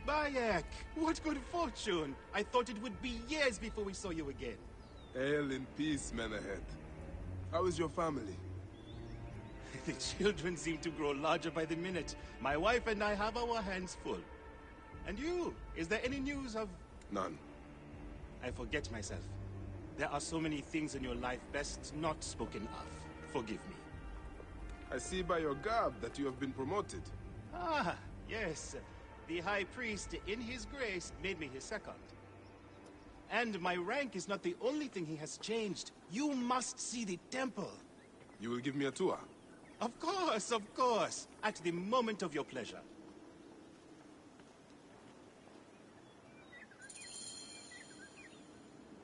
Bayek, what good fortune! I thought it would be years before we saw you again. Hail in peace, Menahet. How is your family? The children seem to grow larger by the minute. My wife and I have our hands full. And you? Is there any news of... None. I forget myself. There are so many things in your life best not spoken of. Forgive me. I see by your garb that you have been promoted. Ah, yes. The High Priest, in his grace, made me his second. And my rank is not the only thing he has changed. You must see the temple. You will give me a tour? Of course, of course. At the moment of your pleasure.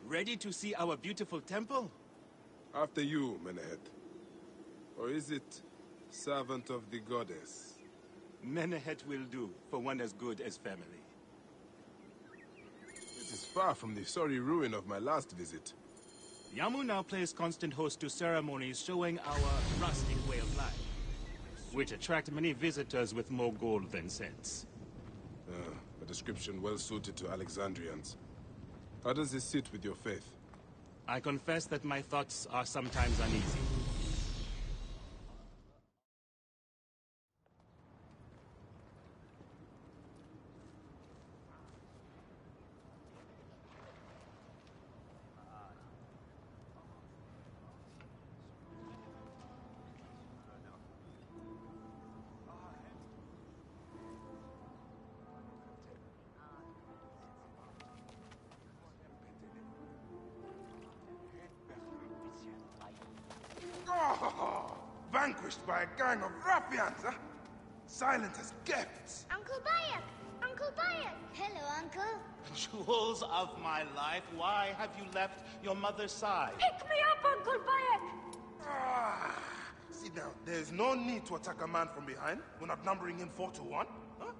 Ready to see our beautiful temple? After you, Menahet. Or is it servant of the goddess? Menahet will do, for one as good as family. It is far from the sorry ruin of my last visit. Yamu now plays constant host to ceremonies showing our rustic way of life, which attract many visitors with more gold than sense. A description well suited to Alexandrians. How does this sit with your faith? I confess that my thoughts are sometimes uneasy. Oh, vanquished by a gang of ruffians, huh? Silent as gifts. Uncle Bayek! Uncle Bayek! Hello, Uncle. Jewels of my life, why have you left your mother's side? Pick me up, Uncle Bayek! See now, there's no need to attack a man from behind. We're not numbering him 4 to 1, huh?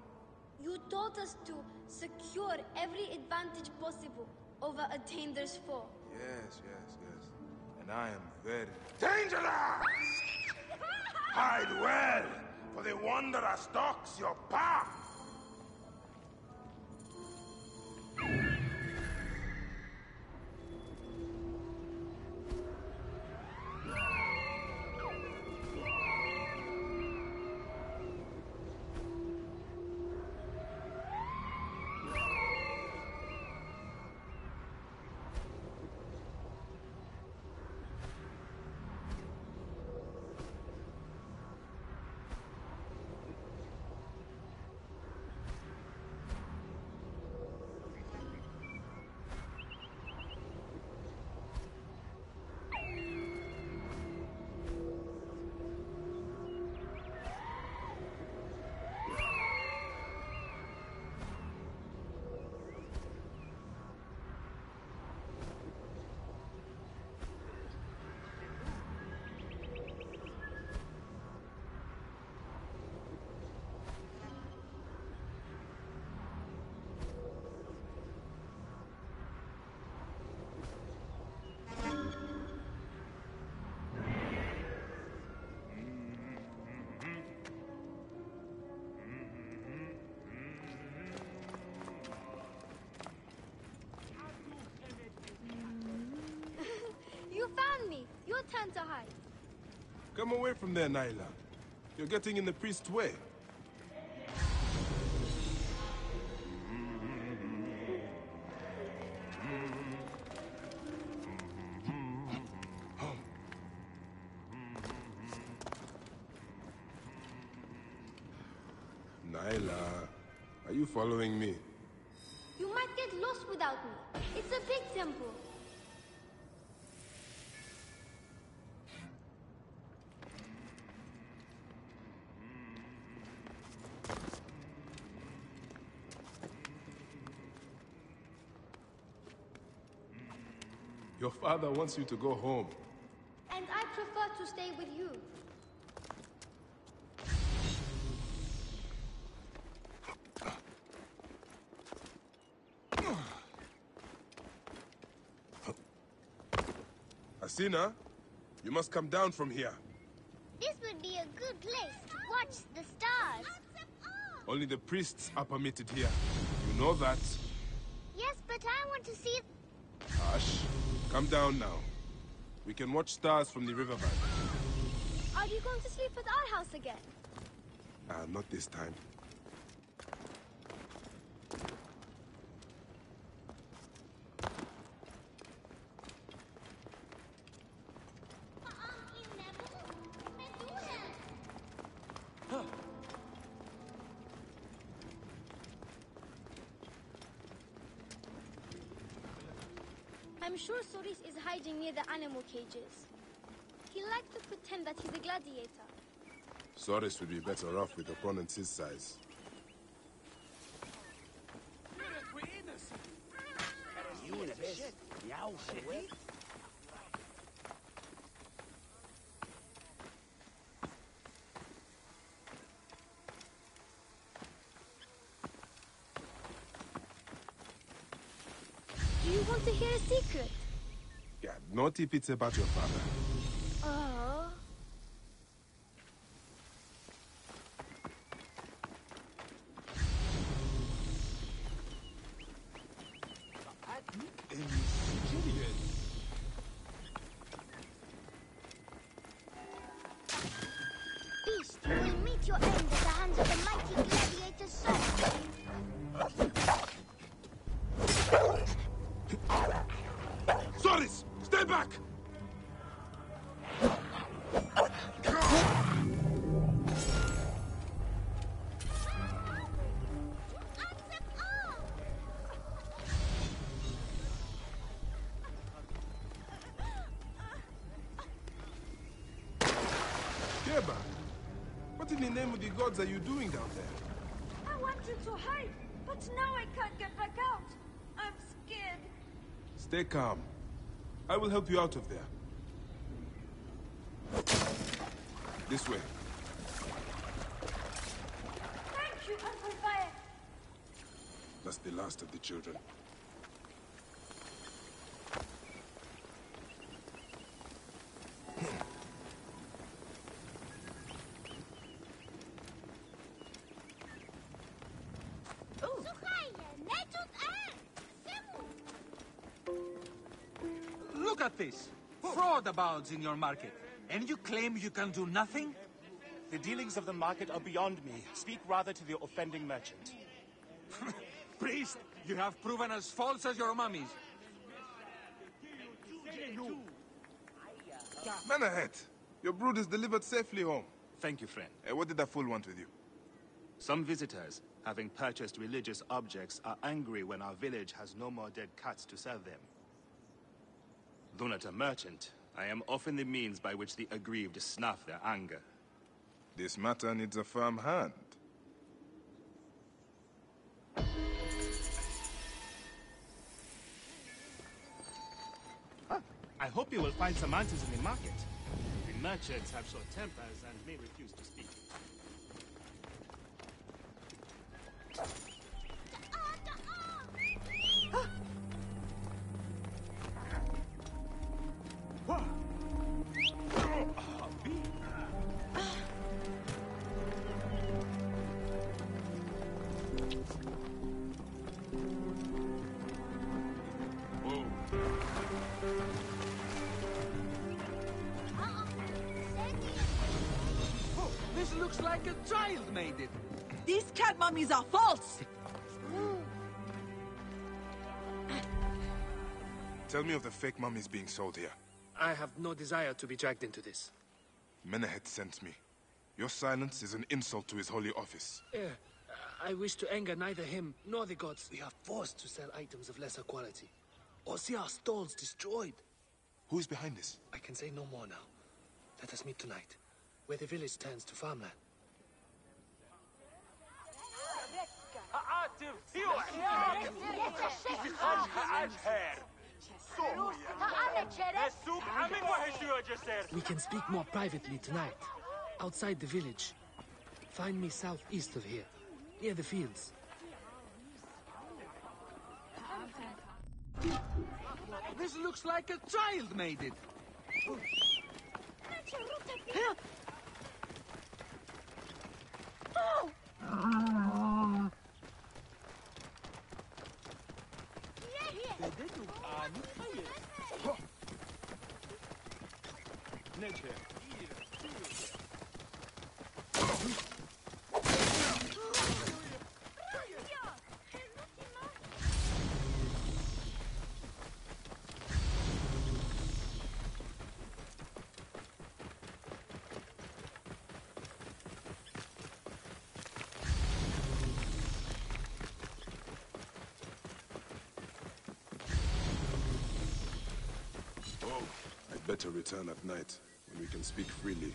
You taught us to secure every advantage possible over a dangerous foe. Yes. And I am very dangerous! Hide well, for the wanderer stalks your path! Your turn to hide. Come away from there, Naila. You're getting in the priest's way. Naila, are you following me? You might get lost without me. It's a big temple. Your father wants you to go home. And I prefer to stay with you. Asina, you must come down from here. This would be a good place to watch the stars. Only the priests are permitted here. You know that. Yes, but I want to see... Hush. Come down now. We can watch stars from the riverbank. Are you going to sleep at our house again? Not this time. I'm sure Soris is hiding near the animal cages. He likes to pretend that he's a gladiator. Soris would be better off with opponents his size. Do you want to hear a secret? Yeah, not if it's about your father. Oh. Beast, you will meet your end at the hands of the mighty gladiator Soris. Soris! Stay back! Keba, what in the name of the gods are you doing down there? I wanted to hide, but now I can't get back out. I'm scared. Stay calm. I will help you out of there. This way. Thank you, Uncle Fire. That's the last of the children. Look at this. Fraud abounds in your market. And you claim you can do nothing? The dealings of the market are beyond me. Speak rather to the offending merchant. Priest, you have proven as false as your mummies. Man ahead. Your brood is delivered safely home. Thank you, friend. What did that fool want with you? Some visitors, having purchased religious objects, are angry when our village has no more dead cats to sell them. Though not a merchant, I am often the means by which the aggrieved snuff their anger. This matter needs a firm hand. I hope you will find some answers in the market. The merchants have short tempers and may refuse to speak. This looks like a child made it. These cat mummies are false! Tell me of the fake mummies being sold here. I have no desire to be dragged into this. Menehet sent me. Your silence is an insult to his holy office. I wish to anger neither him nor the gods. We are forced to sell items of lesser quality, or see our stalls destroyed. Who is behind this? I can say no more now. Let us meet tonight, where the village turns to farmland. We can speak more privately tonight, outside the village. Find me southeast of here, near the fields. This looks like a child made it. Oh! Snedge here. Better return at night, when we can speak freely.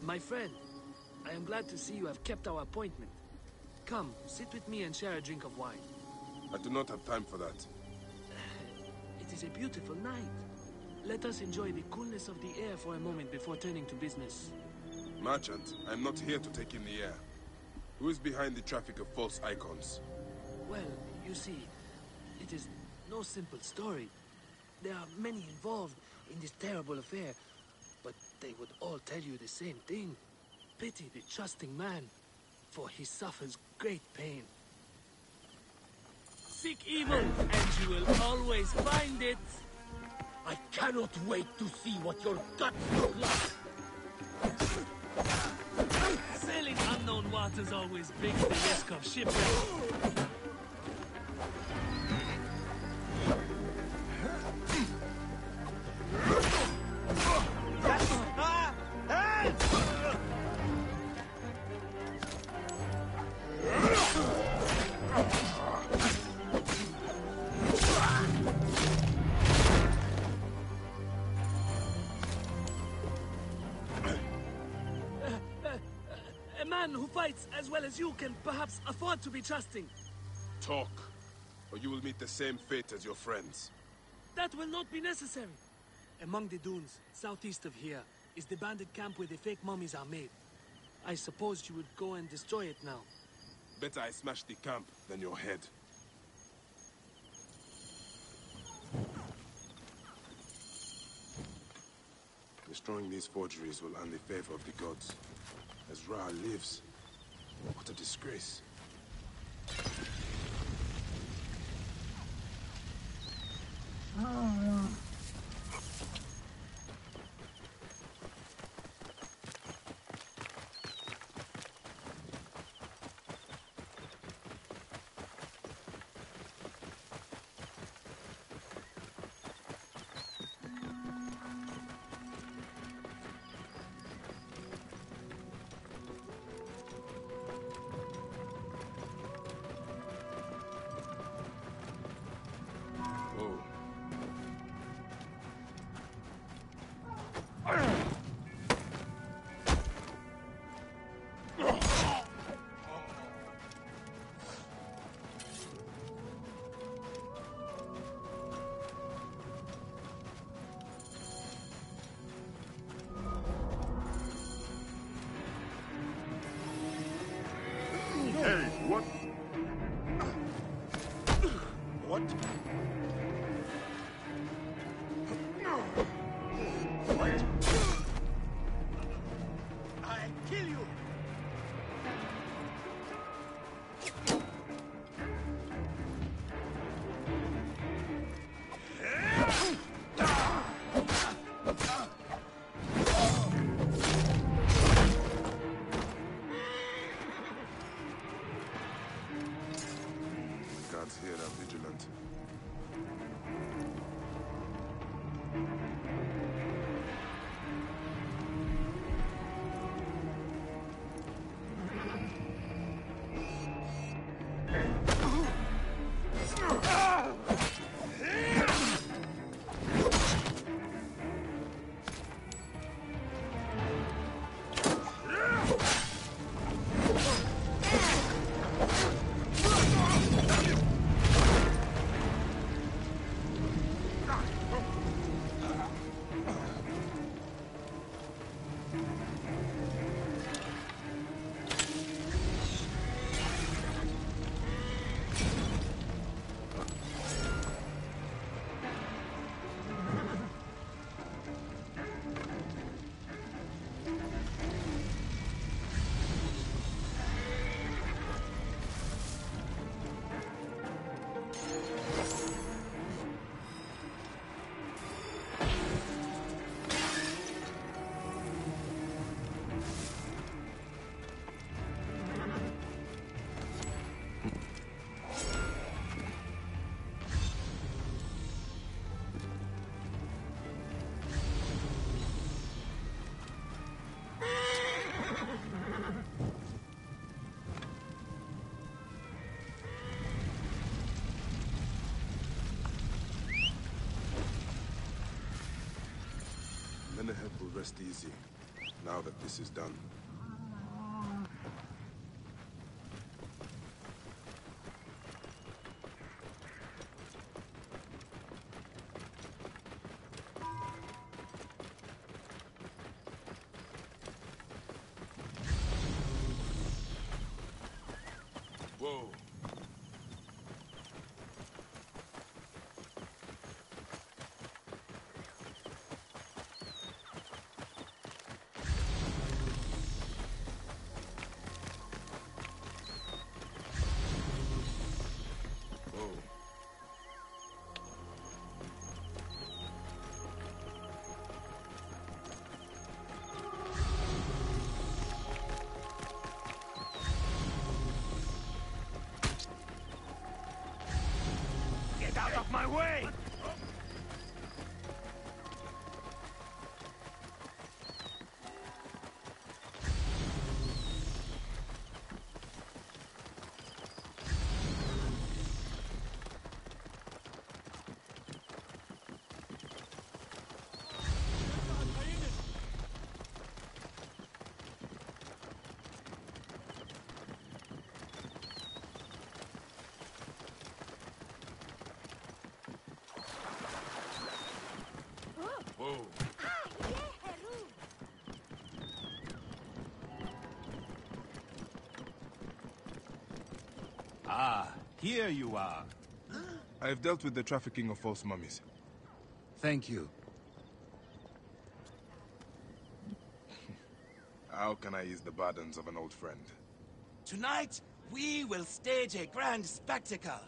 My friend, I am glad to see you have kept our appointment. Come, sit with me and share a drink of wine. I do not have time for that. It is a beautiful night. Let us enjoy the coolness of the air for a moment before turning to business. Merchant, I am not here to take in the air. Who is behind the traffic of false icons? Well, you see, it is no simple story. There are many involved in this terrible affair, but they would all tell you the same thing. Pity the trusting man, for he suffers great pain. Seek evil, and you will always find it. I cannot wait to see what your guts look like. Sailing unknown waters always brings the risk of shipwreck. A man who fights as well as you can perhaps afford to be trusting. Talk, or you will meet the same fate as your friends. That will not be necessary. Among the dunes, southeast of here, is the bandit camp where the fake mummies are made. I suppose you would go and destroy it now. Better I smash the camp than your head. Destroying these forgeries will earn the favor of the gods. As Ra lives, what a disgrace. Hey, what? What? What? I kill you! Guards here are vigilant. rest easy, now that this is done. Whoa. Get out of my way! Whoa. Ah, here you are. I've dealt with the trafficking of false mummies. Thank you. How can I ease the burdens of an old friend? Tonight, we will stage a grand spectacle.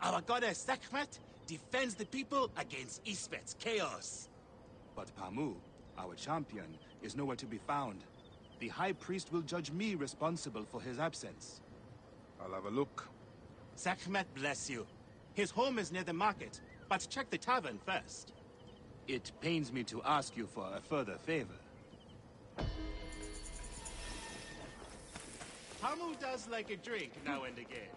Our goddess Sekhmet defends the people against Isfet's chaos. But Pamu, our champion, is nowhere to be found. The High Priest will judge me responsible for his absence. I'll have a look. Sekhmet bless you. His home is near the market, but check the tavern first. It pains me to ask you for a further favor. Pamu does like a drink now and again.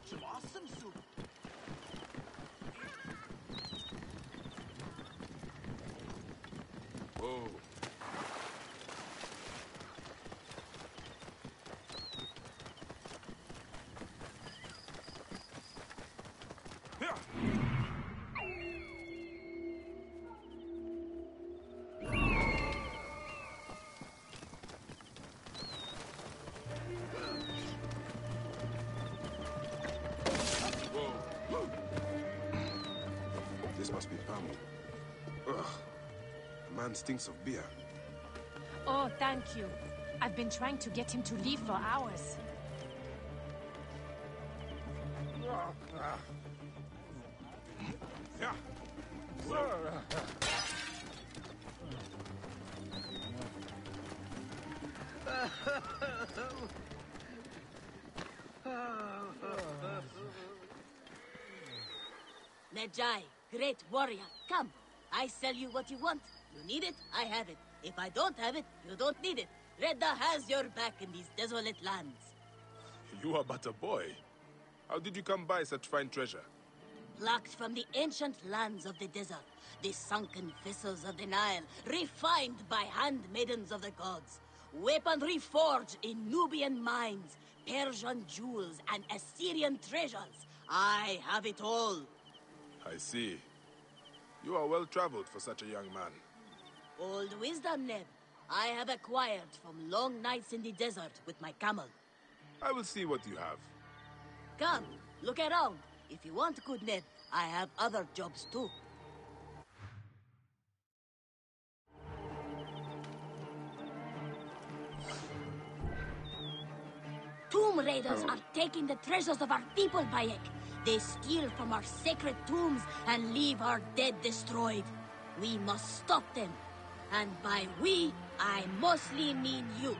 Some awesome soup. Whoa. This must be Pamu. Ugh. The man stinks of beer. Oh, thank you. I've been trying to get him to leave for hours. Yeah. Medjai, great warrior, come. I sell you what you want. You need it, I have it. If I don't have it, you don't need it. Redda has your back in these desolate lands. You are but a boy. How did you come by such fine treasure? Plucked from the ancient lands of the desert, the sunken vessels of the Nile, refined by handmaidens of the gods. Weaponry forged in Nubian mines, Persian jewels, and Assyrian treasures. I have it all. I see. You are well traveled for such a young man. Old wisdom, Neb. I have acquired from long nights in the desert with my camel. I will see what you have. Come, look around. If you want good Neb, I have other jobs too. raiders are taking the treasures of our people, Bayek. They steal from our sacred tombs and leave our dead destroyed. We must stop them. And by we, I mostly mean you.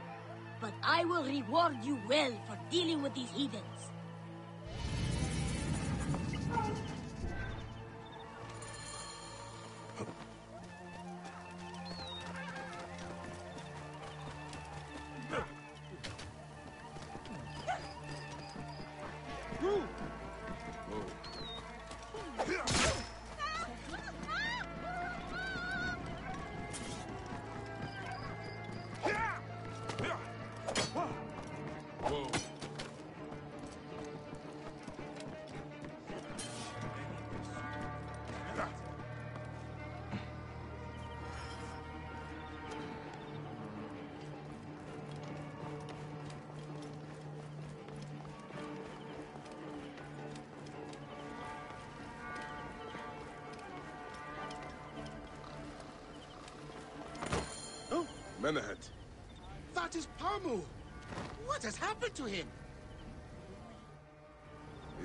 But I will reward you well for dealing with these heathens. Men ahead. That is Pamu! What has happened to him?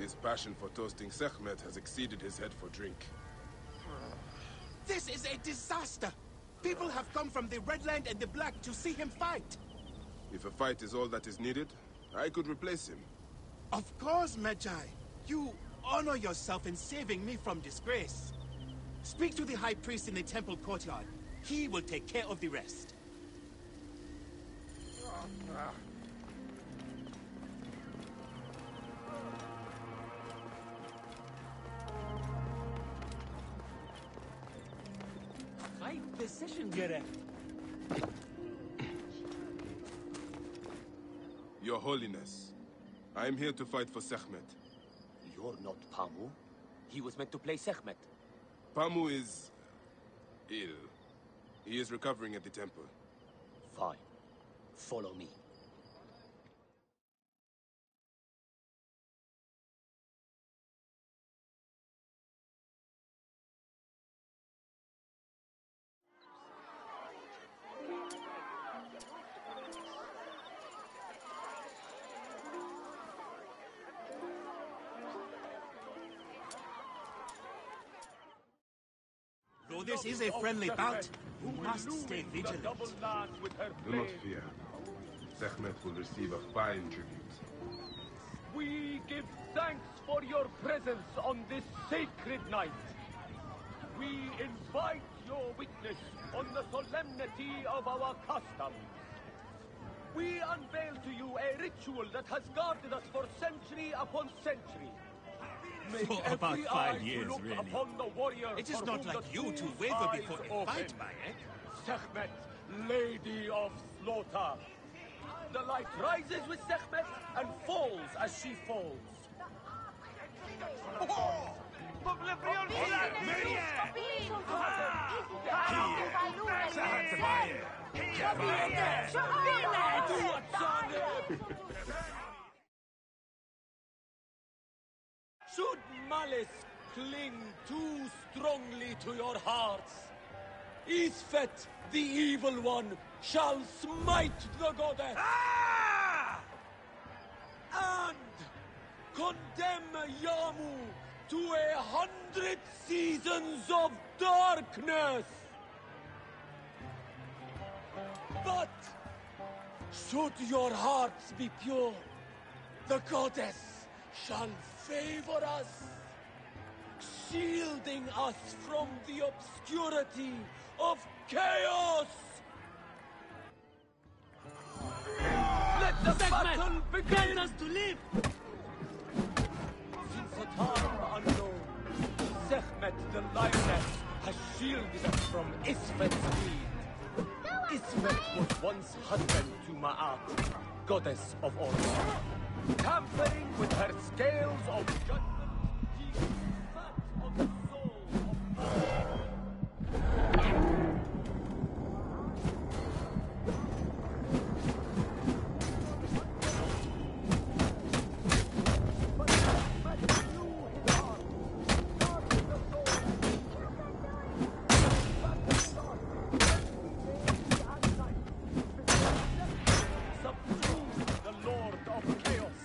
His passion for toasting Sekhmet has exceeded his head for drink. This is a disaster! People have come from the Red Land and the Black to see him fight! If a fight is all that is needed, I could replace him. Of course, Magi. You honor yourself in saving me from disgrace. Speak to the High Priest in the temple courtyard. He will take care of the rest. Right decision, Gere. Your Holiness, I am here to fight for Sekhmet. You're not Pamu. He was meant to play Sekhmet. Pamu is ill. He is recovering at the temple. Fine. Follow me. Though this is a friendly bout, you must stay vigilant. Do not fear. Sekhmet will receive a fine tribute. We give thanks for your presence on this sacred night. We invite your witness on the solemnity of our customs. We unveil to you a ritual that has guarded us for century upon century. For about 5 years, really. It is not like you to waver before a fight, Bayek. Sekhmet, Lady of Slaughter. The light rises with Sekhmet and falls as she falls. Should malice cling too strongly to your hearts, Isfet, the evil one, shall smite the goddess and condemn Yamu to 100 seasons of darkness. But should your hearts be pure, the goddess shall favor us, shielding us from the obscurity of chaos. Let the battle begin! Grant us to live! Since a time unknown, Sekhmet the Lioness has shielded us from Isfet's greed. Isfet was once husband to Ma'at, goddess of order. Tampering with her scales of judgment, he sat on the soul of man. Subdue the Lord of Chaos.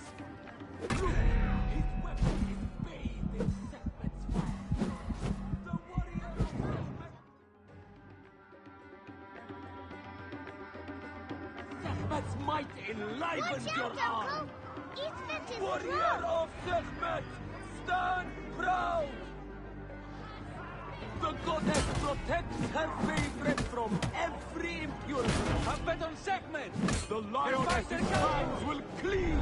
enlivens Watch your out, arm! Uncle! Isfet is Warrior strong! of Sekhmet, stand proud! The goddess protects her favorite from every impurity. Have bet on Sekhmet! The lioness's fangs will cleave!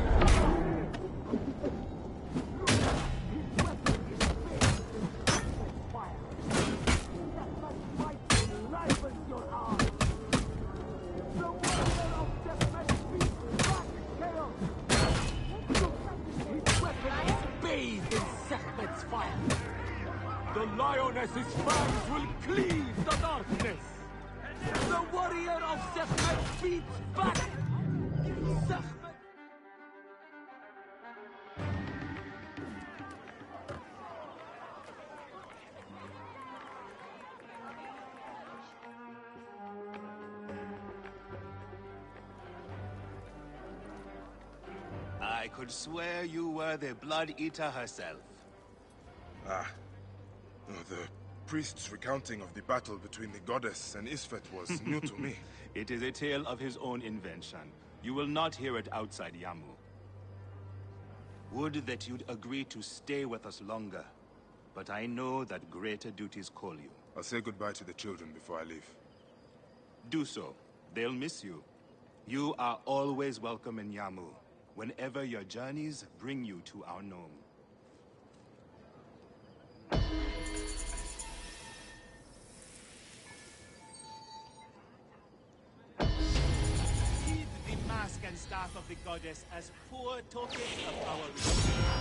The lioness's fangs will cleave the darkness! The warrior of Sekhmet beats back! Sekhmet... I could swear you were the Blood Eater herself. Ah. No, the priest's recounting of the battle between the goddess and Isfet was new to me. It is a tale of his own invention. You will not hear it outside Yamu. Would that you'd agree to stay with us longer. But I know that greater duties call you. I'll say goodbye to the children before I leave. Do so. They'll miss you. You are always welcome in Yamu, whenever your journeys bring you to our gnome. Keep the mask and staff of the goddess as poor tokens of our respect.